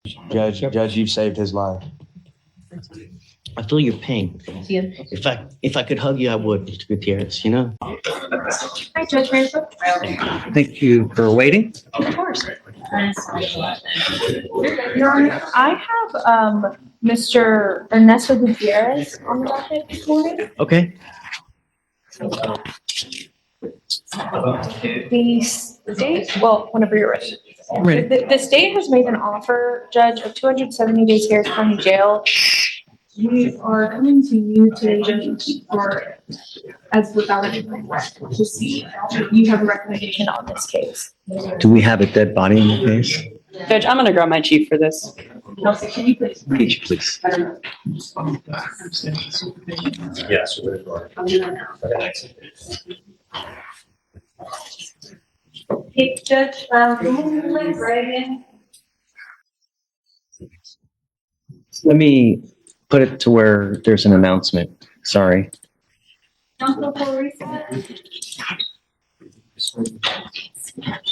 Judge, you've saved his life. I feel your pain. If I could hug you, I would, Mr. Gutierrez, you know? Hi, Judge Randall. Thank you for waiting. Of course. Your Honor, I have Mr. Ernesto Gutierrez on the docket this morning. Okay. The state, well, whenever you're ready. Ready. The state has made an offer, Judge, of 270 days Harris County Jail. We are coming to you today for, as without any regret, to see if you have a recommendation on this case. Do we have a dead body in the case? Judge, I'm gonna grab my chief for this. Kelsey, can you please? Please. Yes. Hey, Judge, can you please write in? Let me put it to where there's an announcement. Sorry. Council for reset?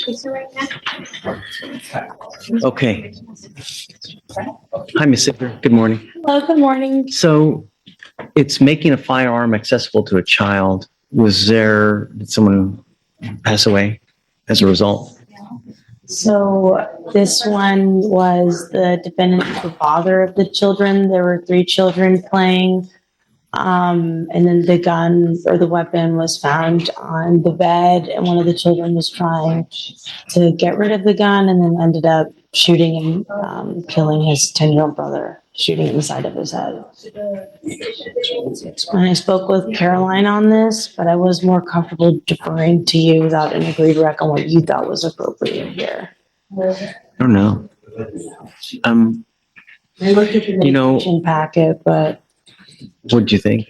Is it right now? Okay. Hi, Ms. Ziegler. Good morning. Hello, good morning. So it's making a firearm accessible to a child. Did someone pass away as a result? So this one was the defendant, the father of the children. There were 3 children playing. And then the gun or the weapon was found on the bed, and one of the children was trying to get rid of the gun and then ended up shooting and killing his 10-year-old brother, shooting in the side of his head. And I spoke with Caroline on this, but I was more comfortable deferring to you without an agreed rec on what you thought was appropriate here. I don't know. I looked at the mitigation packet, but What did you think?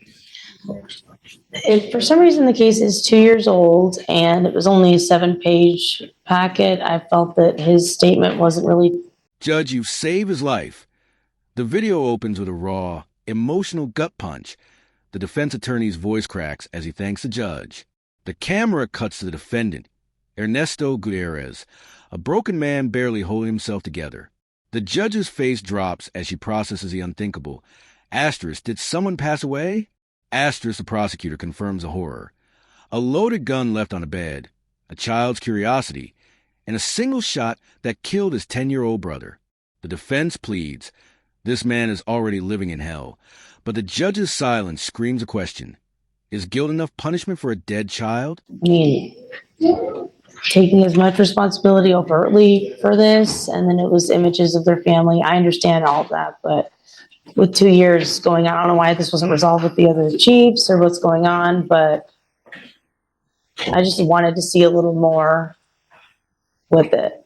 for some reason the case is 2 years old and it was only a 7-page packet. I felt that his statement wasn't really. Judge, you've saved his life. The video opens with a raw, emotional gut punch. The defense attorney's voice cracks as he thanks the judge. The camera cuts to the defendant, Ernesto Gutierrez, a broken man barely holding himself together. The judge's face drops as she processes the unthinkable. Asterisk, did someone pass away? Asterisk, the prosecutor confirms the horror. A loaded gun left on a bed, a child's curiosity, and a single shot that killed his 10-year-old brother. The defense pleads. This man is already living in hell. But the judge's silence screams a question. Is guilt enough punishment for a dead child? I mean, taking as much responsibility overtly for this, and then it was images of their family. I understand all of that, but with 2 years going on, I don't know why this wasn't resolved with the other chiefs or what's going on, but I just wanted to see a little more with it.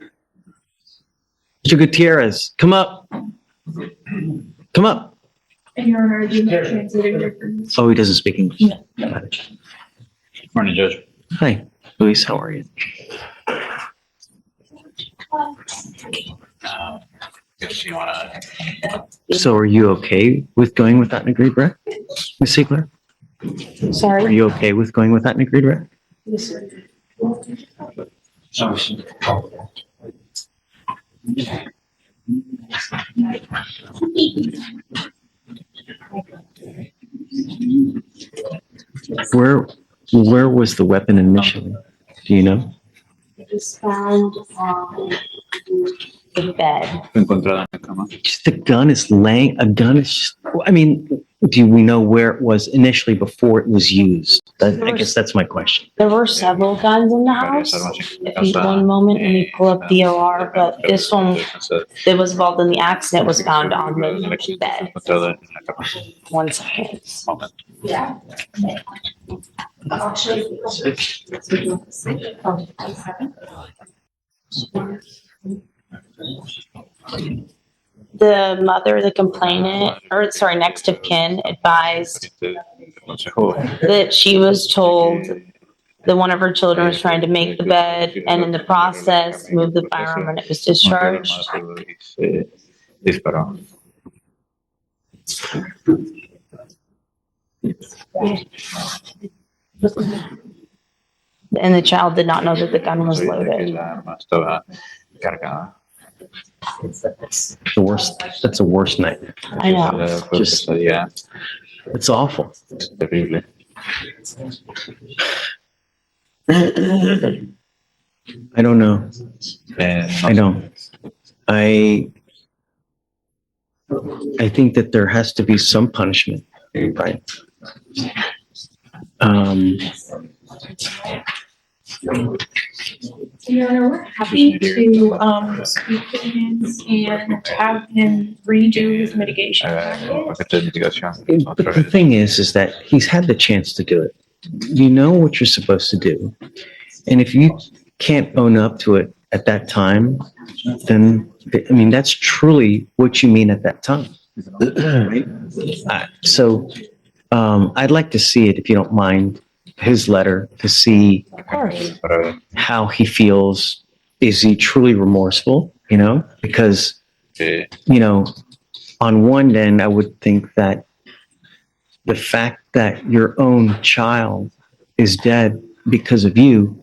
Mr. Gutierrez, come up. Come up. And Your Honor, do you have translated here for me? Oh, he doesn't speak English. No. Morning, Judge. Hi, Luis. How are you? If you wanna. So are you okay with going without an agreed rec? Ms. Ziegler? Are Sorry? you okay with going without an agreed rec? Yes, sir. Where was the weapon initially? Do you know? It was found on the bed. Encontrada en la cama. Just the gun is laying, a gun is just, I mean, do we know where it was initially before it was used? I guess that's my question. There were several guns in the house. If you one moment, let me pull up the OR, but this one that was involved in the accident was found on the bed. Encontrada en la cama. 1 second. Yeah. I'll show you. The mother, the complainant, or sorry, next of kin advised that she was told that one of her children was trying to make the bed and in the process moved the firearm and it was discharged. Disparó. And the child did not know that the gun was loaded. La arma estaba cargada. The worst, that's a worst nightmare. I know. Just- Yeah, It's awful. it's terrible. I don't know. I don't. I think that there has to be some punishment, right? Your Honor, we're happy to, speak to him and have him redo his mitigation packet. But the thing is that he's had the chance to do it. You know what you're supposed to do. And if you can't own up to it at that time, then, I mean, that's truly what you mean at that time. Right? So, I'd like to see it, if you don't mind, his letter, to see Of course. how he feels. Is he truly remorseful? You know, because, you know, on one end, I would think that the fact that your own child is dead because of you,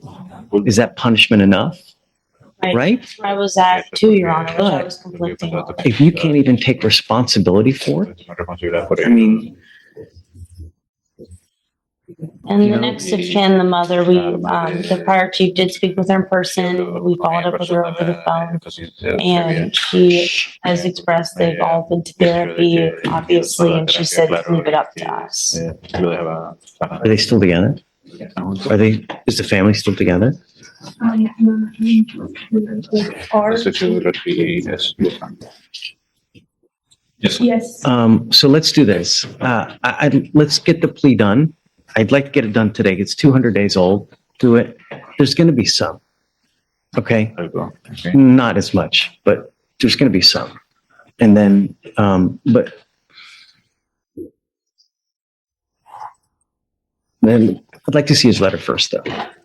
is that punishment enough? Right? I was at too, Your Honor, which I was conflicting. If you can't even take responsibility for it, I mean, And the next of kin, the mother, the fire chief did speak with her in person. We followed up with her over the phone. And she has expressed they've all been to therapy, obviously, and she said, leave it up to us. are they still together? Is the family still together? Yes. So let's do this. Let's get the plea done. I'd like to get it done today. It's 200 days old. Do it. There's going to be some. Okay? Not as much, but there's going to be some. And then, but then I'd like to see his letter first, though,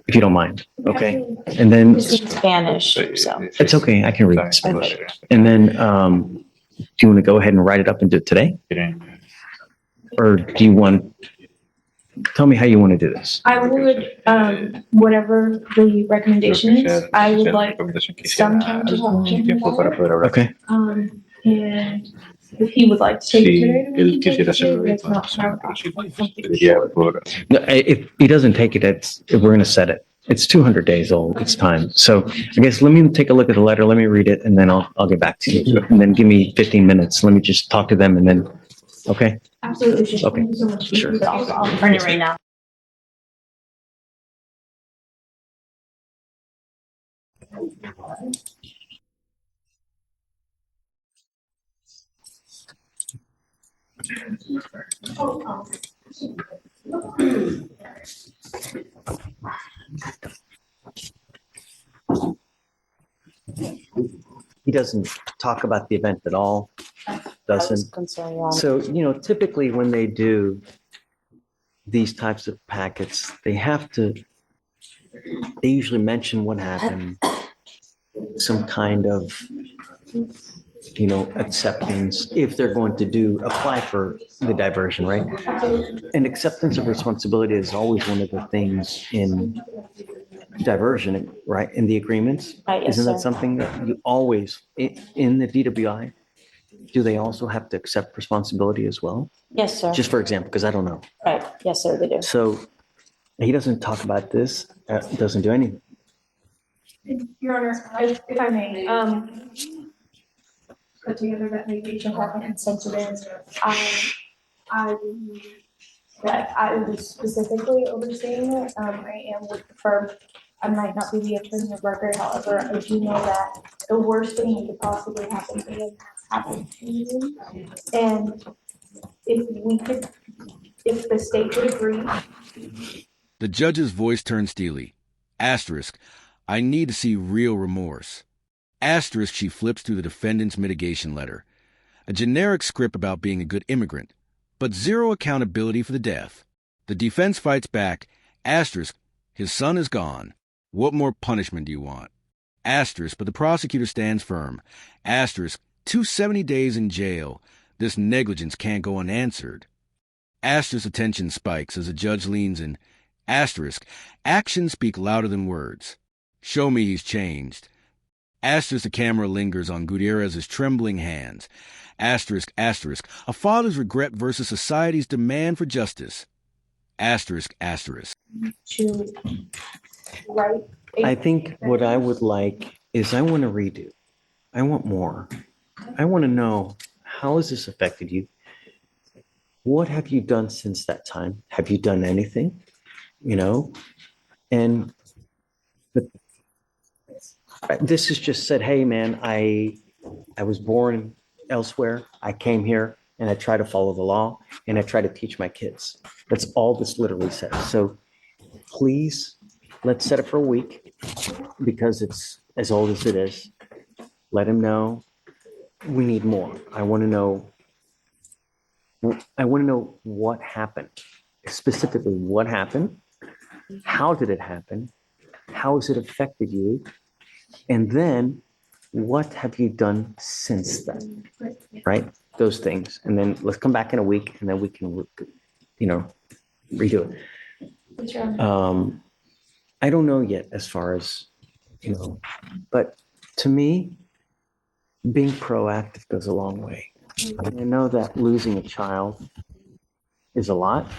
if you don't mind. Okay? And then It's in Spanish, so. it's okay. I can read Spanish. And then, do you want to go ahead and write it up and do it today? Or do you want, tell me how you want to do this. I would, whatever the recommendation is, I would like some time to talk to him about it. Okay. And if he would like to take it today, then we can take it today, but if not, No, if he doesn't take it, we're going to set it. It's 200 days old. It's time. So I guess let me take a look at the letter. Let me read it, and then I'll get back to you. And then give me 15 minutes. Let me just talk to them, and then, okay? Absolutely. Sure. Okay. Thank you so much. Sure. I'll print it right now. He doesn't talk about the event at all, I was doesn't. concerned, Your Honor. So, typically when they do these types of packets, they usually mention what happened, some kind of, acceptance, if they're going to apply for the diversion, right? And acceptance of responsibility is always one of the things in diversion, right? In the agreements. Right, yes, Isn't that sir. something that you always, in the DWI, do they also have to accept responsibility as well? Yes, sir. Just for example, because I don't know. Right. Yes, sir, they do. So he doesn't talk about this, doesn't do anything. Your Honor, if I may, put together that mitigation packet and sent it in. I that I was specifically overseeing it. I am with the firm. I might not be the attorney of record, however, I do know that the worst thing that could possibly happen to him has happened to you. And if the state would agree. The judge's voice turned steely. Asterisk, I need to see real remorse. Asterisk, she flips through the defendant's mitigation letter. A generic script about being a good immigrant, but zero accountability for the death. The defense fights back. Asterisk, his son is gone. What more punishment do you want? Asterisk, but the prosecutor stands firm. Asterisk, 270 days in jail. This negligence can't go unanswered. Asterisk, attention spikes as the judge leans in. Asterisk, actions speak louder than words. Show me he's changed. Asterisk, the camera lingers on Gutierrez's trembling hands. Asterisk, asterisk, a father's regret versus society's demand for justice. Asterisk, asterisk. To write. I think what I would like is I want to redo. I want more. I want to know, how has this affected you? What have you done since that time? Have you done anything? You know, and but this is just said, hey man, I was born elsewhere. I came here and I try to follow the law and I try to teach my kids. That's all this literally says. So please, let's set it for a week because it's as old as it is. Let him know we need more. I want to know what happened, specifically what happened, how did it happen, how has it affected you, and then what have you done since then, right? Those things, and then let's come back in a week, and then we can, redo it. I don't know yet as far as, but to me, being proactive goes a long way. I know that losing a child is a lot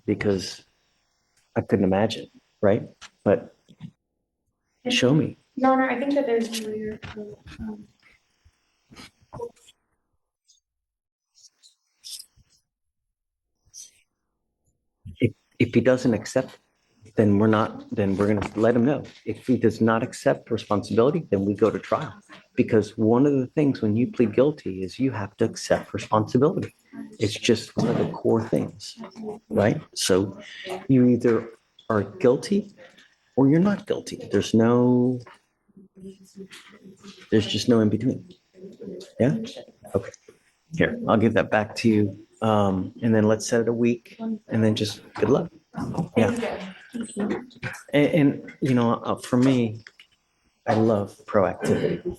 because I couldn't imagine, right? But show me. Your Honor, I think that there's a layer of, If he doesn't accept, then we're going to let him know. If he does not accept responsibility, then we go to trial. Because one of the things when you plead guilty is you have to accept responsibility. It's just one of the core things, right? So you either are guilty or you're not guilty. There's just no in between. Yeah? Okay. Here, I'll give that back to you. And then let's set it a week and then just good luck. Yeah. And for me, I love proactivity.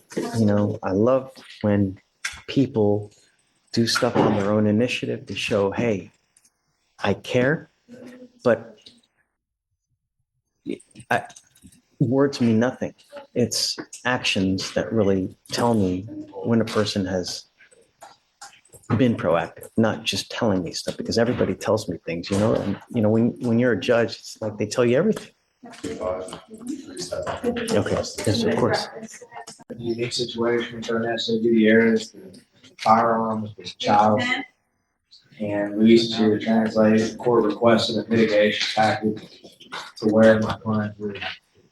I love when people do stuff on their own initiative to show, hey, I care, but words mean nothing. It's actions that really tell me when a person has been proactive, not just telling me stuff, because everybody tells me things, and when you're a judge, it's like they tell you everything. Okay, yes, of course. Unique situation with Ernesto Gutierrez, the firearm with his child. And Luis is here to translate. The court requested a mitigation package to where my client would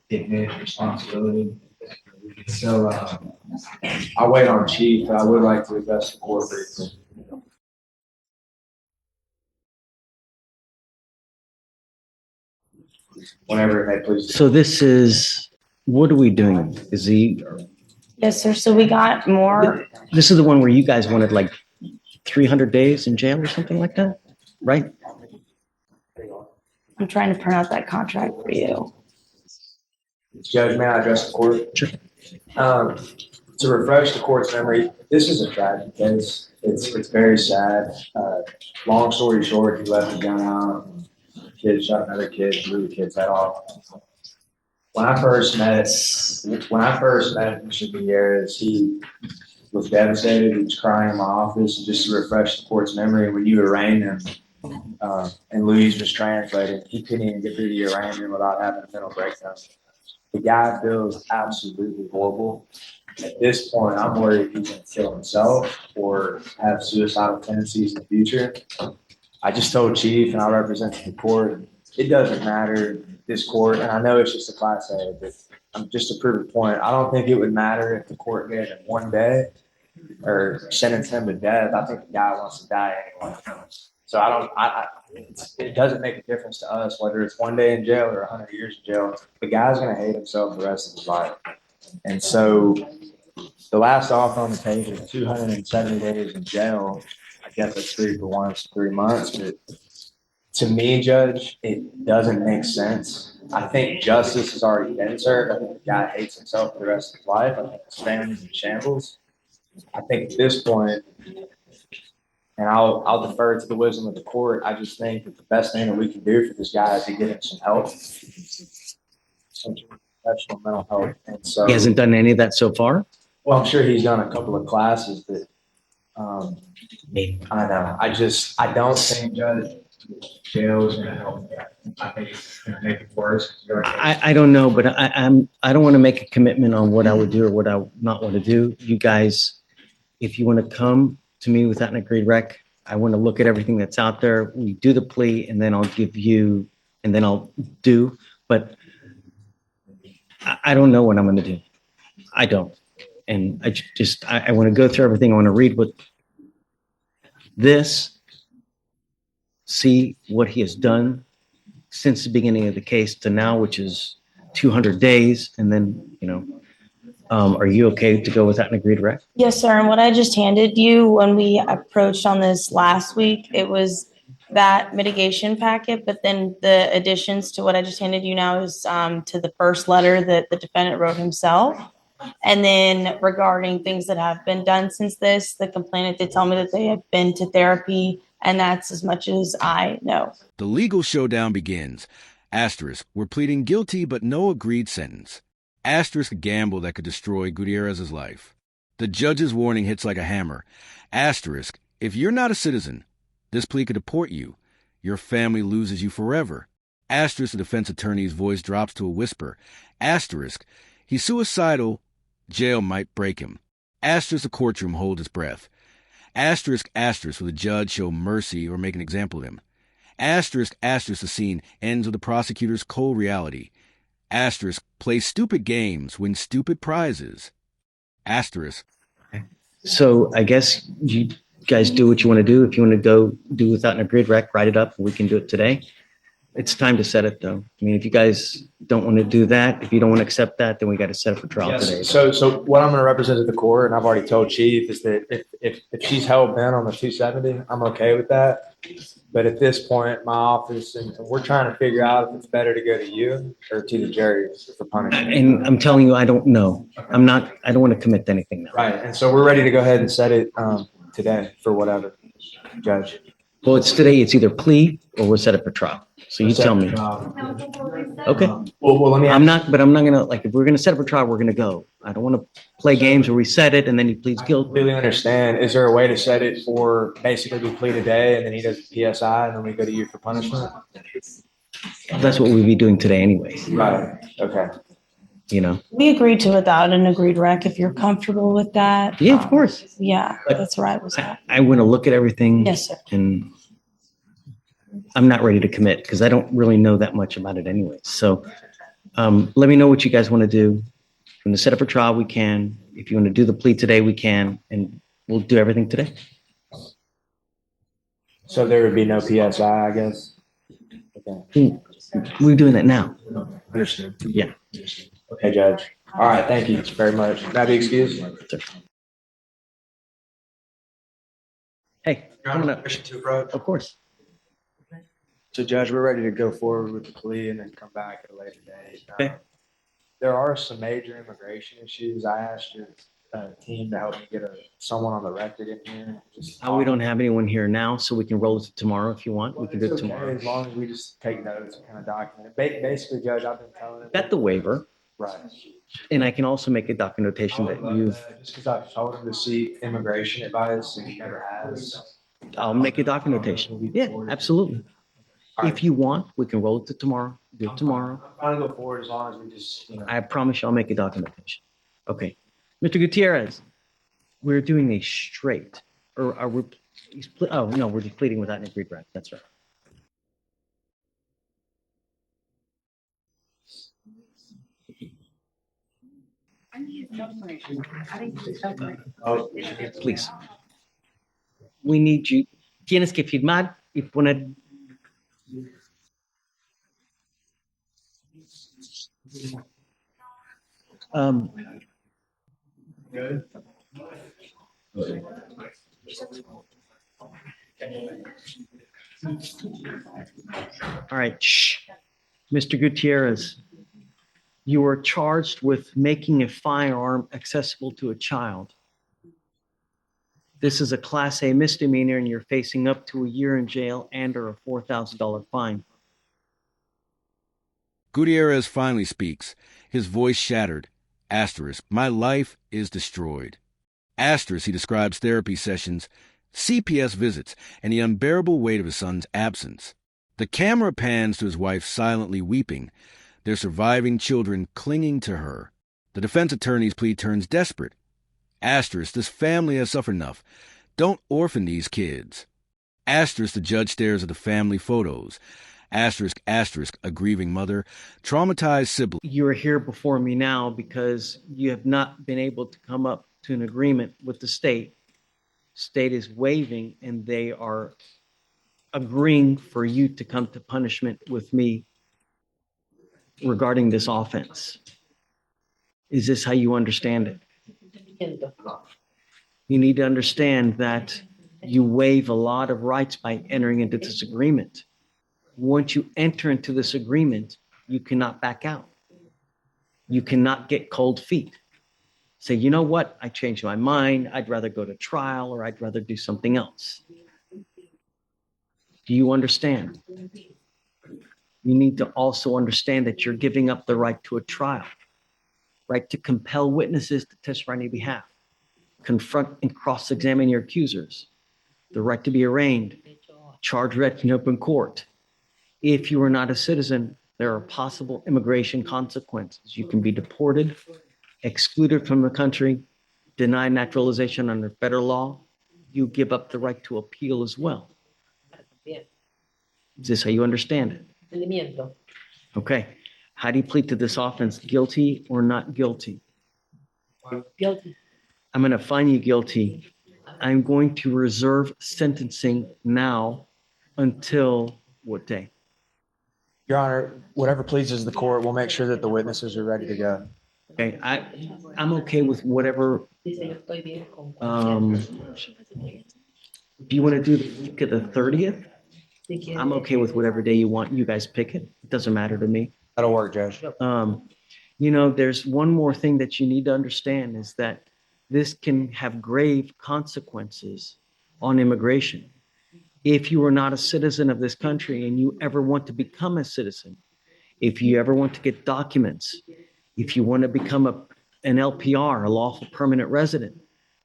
admit responsibility. So I'll wait on Chief, but I would like to address the court briefly. Whenever it may please. So this is, what are we doing? Is he, Yes, sir. So we got more. this is the one where you guys wanted like 300 days in jail or something like that, right? I'm trying to print out that contract for you. Judge, may I address the court? Sure. To refresh the court's memory, this is a tragic case. It's very sad. Long story short, he left the gun out. Kid shot another kid, blew the kid's head off. When I first met Mr. Gutierrez, he was devastated. He was crying in my office. And just to refresh the court's memory, when you arraigned him, and Louise was translating, he couldn't even get through the arraignment without having a mental breakdown. The guy feels absolutely horrible. At this point, I'm worried he's going to kill himself or have suicidal tendencies in the future. I just told Chief, and I represent the court, it doesn't matter, this court, and I know it's just a class A, but just to prove a point, I don't think it would matter if the court gave him 1 day or sentenced him to death. I think the guy wants to die anyway. So it doesn't make a difference to us whether it's 1 day in jail or 100 years in jail. The guy's going to hate himself the rest of his life. And so the last offer on the page is 270 days in jail. I guess that's 3 for 1, it's 3 months. But to me, Judge, it doesn't make sense. I think justice has already been served. I think the guy hates himself for the rest of his life. I think his family's in shambles. I think at this point, and I'll defer to the wisdom of the court, I just think that the best thing that we can do for this guy is to get him some help. professional mental health. And so, He hasn't done any of that so far? well, I'm sure he's done a couple of classes, but I don't know. I don't think Judge jail is gonna help that. I think it's gonna make it worse. I don't know, but I don't want to make a commitment on what I would do or what I would not want to do. You guys, if you want to come to me without an agreed rec, I want to look at everything that's out there. We do the plea and then I'll give you, and then I'll do, but I don't know what I'm going to do. I don't. And I want to go through everything. I want to read what this, see what he has done since the beginning of the case to now, which is 200 days. And then, are you okay to go without an agreed rec? Yes, sir. And what I just handed you when we approached on this last week, it was that mitigation packet, but then the additions to what I just handed you now is to the first letter that the defendant wrote himself. And then regarding things that have been done since this, the complainant did tell me that they have been to therapy, and that's as much as I know. The legal showdown begins. Asterisk, we're pleading guilty but no agreed sentence. Asterisk, a gamble that could destroy Gutierrez's life. The judge's warning hits like a hammer. Asterisk, if you're not a citizen, this plea could deport you. Your family loses you forever. Asterisk, the defense attorney's voice drops to a whisper. Asterisk, he's suicidal. Jail might break him. Asterisk, the courtroom hold its breath. Asterisk, will the judge show mercy or make an example of him? Asterisk, the scene ends with the prosecutor's cold reality. Asterisk, play stupid games, win stupid prizes. Asterisk. So I guess you guys do what you want to do. If you want to go do without an agreed rec, write it up. We can do it today. It's time to set it, though. I mean, if you guys don't want to do that, if you don't want to accept that, then we got to set it for trial today. Yes. So what I'm going to represent to the court, and I've already told Chief, is that if she's hell bent on the 270, I'm okay with that. But at this point, my office, and we're trying to figure out if it's better to go to you or to the jury for punishment. And I'm telling you, I don't know. I don't want to commit to anything now. Right. And so we're ready to go ahead and set it today for whatever, Judge. Well, it's today. It's either plea or we'll set it for trial. So you tell me. Okay. Well, let me. I'm not going to, like, if we're going to set it for trial, we're going to go. I don't want to play games where we set it and then he pleads I guilty. completely understand. Is there a way to set it for basically we plead today and then he does PSI and then we go to you for punishment? That's what we'd be doing today anyway. Right. Okay. We agreed to without an agreed rec if you're comfortable with that. Yeah, of course. Yeah, that's where I was at. I want to look at everything. Yes, sir. And I'm not ready to commit because I don't really know that much about it anyway. So let me know what you guys want to do. If you want to set up a trial, we can. If you want to do the plea today, we can. And we'll do everything today. So there would be no PSI, I guess? Okay. We're doing that now. Understood. Yeah. Okay, Judge. All right, thank you very much. Can I be excused? Hey, come on up. Permission to approach. Of course. So, Judge, we're ready to go forward with the plea and then come back at a later date. Okay. There are some major immigration issues. I asked your team to help me get someone on the record in here. We don't have anyone here now, so we can roll it to tomorrow if you want. We can do it It's okay, tomorrow. as long as we just take notes and kind of document it. Basically, Judge, I've been telling them. Got the waiver, Right. and I can also make a documentation that you've, Just because I've told him to seek immigration advice and he never has. I'll make a documentation. Yeah, absolutely. If you want, we can roll it to tomorrow, do it tomorrow. I'm trying to go forward as long as we just, I promise you I'll make a documentation. Okay. Mr. Gutierrez, we're doing a straight, or are we, oh, no, we're just pleading without an agreed rec. That's right. Please. We need you. Tienes que firmar y poner. All right. Shh. Mr. Gutierrez, you are charged with making a firearm accessible to a child. This is a Class A misdemeanor, and you're facing up to a year in jail and or a $4,000 fine. Gutierrez finally speaks, his voice shattered. Asterisk, my life is destroyed. Asterisk, he describes therapy sessions, CPS visits, and the unbearable weight of his son's absence. The camera pans to his wife silently weeping, their surviving children clinging to her. The defense attorney's plea turns desperate. Asterisk, this family has suffered enough. Don't orphan these kids. Asterisk, the judge stares at the family photos. Asterisk, asterisk, a grieving mother, traumatized sibling. You are here before me now because you have not been able to come up to an agreement with the state. State is waiving and they are agreeing for you to come to punishment with me regarding this offense. Is this how you understand it? You need to understand that you waive a lot of rights by entering into this agreement. Once you enter into this agreement, you cannot back out. You cannot get cold feet. Say, you know what? I changed my mind. I'd rather go to trial or I'd rather do something else. Do you understand? You need to also understand that you're giving up the right to a trial, right to compel witnesses to testify on your behalf, confront and cross-examine your accusers, the right to be arraigned, charged in open court. If you are not a citizen, there are possible immigration consequences. You can be deported, excluded from the country, denied naturalization under federal law. You give up the right to appeal as well. Is this how you understand it? Okay. How do you plead to this offense? Guilty or not guilty? Guilty. I'm going to find you guilty. I'm going to reserve sentencing now until what day? Your Honor, whatever pleases the court, we'll make sure that the witnesses are ready to go. Okay, I'm okay with whatever. Do you want to do the week of the 30th? I'm okay with whatever day you want. You guys pick it. It doesn't matter to me. That'll work, Judge. There's one more thing that you need to understand is that this can have grave consequences on immigration. If you are not a citizen of this country and you ever want to become a citizen, if you ever want to get documents, if you want to become an LPR, a lawful permanent resident,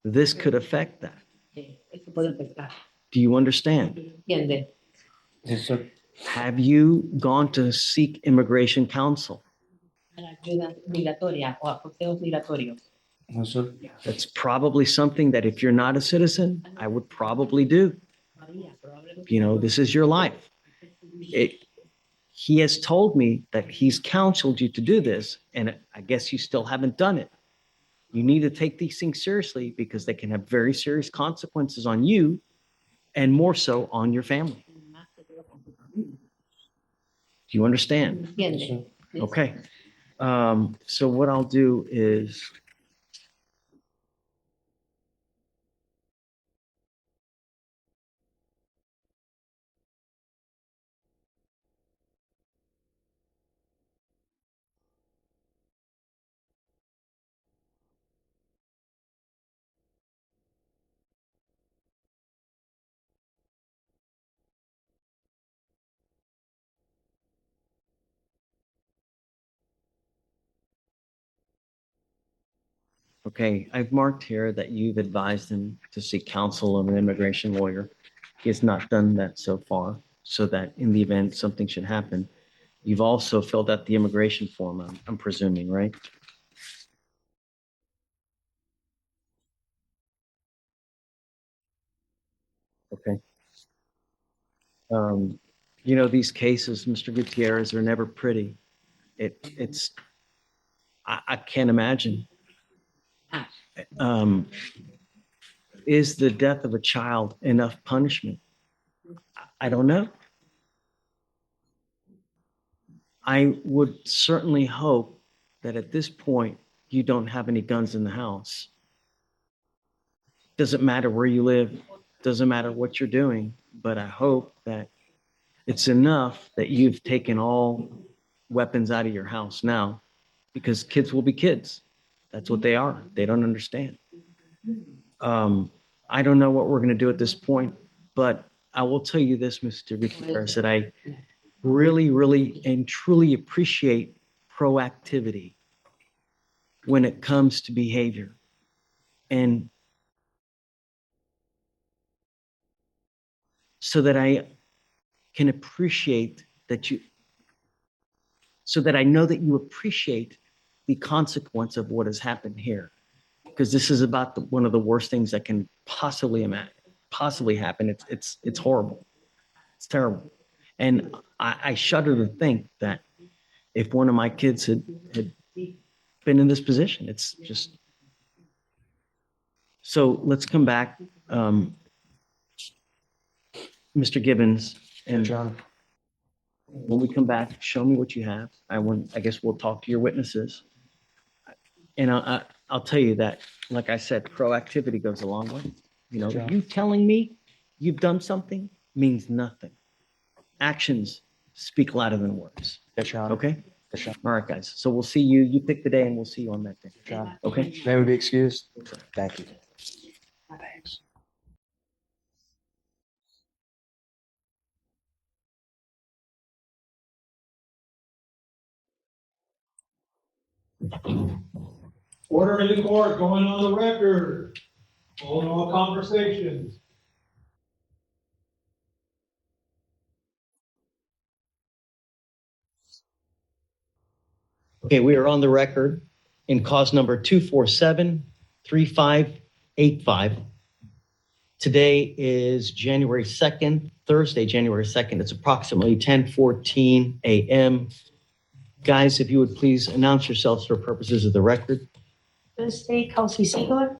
this could affect that. Do you understand? Yes, sir. Have you gone to seek immigration counsel? No, sir. That's probably something that if you're not a citizen, I would probably do. This is your life. He has told me that he's counseled you to do this, and I guess you still haven't done it. You need to take these things seriously because they can have very serious consequences on you and more so on your family. Do you understand? Okay. So what I'll do is okay, I've marked here that you've advised him to seek counsel of an immigration lawyer. He has not done that so far, so that in the event something should happen, you've also filled out the immigration form, I'm presuming, right? Okay. These cases, Mr. Gutierrez, are never pretty. I can't imagine. Is the death of a child enough punishment? I don't know. I would certainly hope that at this point, you don't have any guns in the house. Doesn't matter where you live, doesn't matter what you're doing, but I hope that it's enough that you've taken all weapons out of your house now, because kids will be kids. That's what they are. They don't understand. I don't know what we're going to do at this point, but I will tell you this, Mr. Gutierrez, that really, really, and truly appreciate proactivity when it comes to behavior. And so that I can appreciate that so that I know that you appreciate the consequence of what has happened here. Because this is about one of the worst things that can possibly happen. It's horrible. It's terrible. And I shudder to think that if one of my kids had been in this position, it's just. So let's come back, Mr. Gibbons, and John. when we come back, show me what you have. I guess we'll talk to your witnesses. And I'll tell you that, like I said, proactivity goes a long way. You know, John. you telling me you've done something means nothing. Actions speak louder than words. Yes, Your Honor. Okay? Yes, Your All right, guys. So we'll see you. You pick the day and we'll see you on that day. Honor. Okay? May we be excused? Thank you. Thanks. Order in the court, going on the record, all conversations. Okay, we are on the record in cause number 247-3585. Today is January 2nd, Thursday, January 2nd. It's approximately 10:14 a.m. Guys, if you would please announce yourselves for purposes of the record. The state, Kelsey Siegler.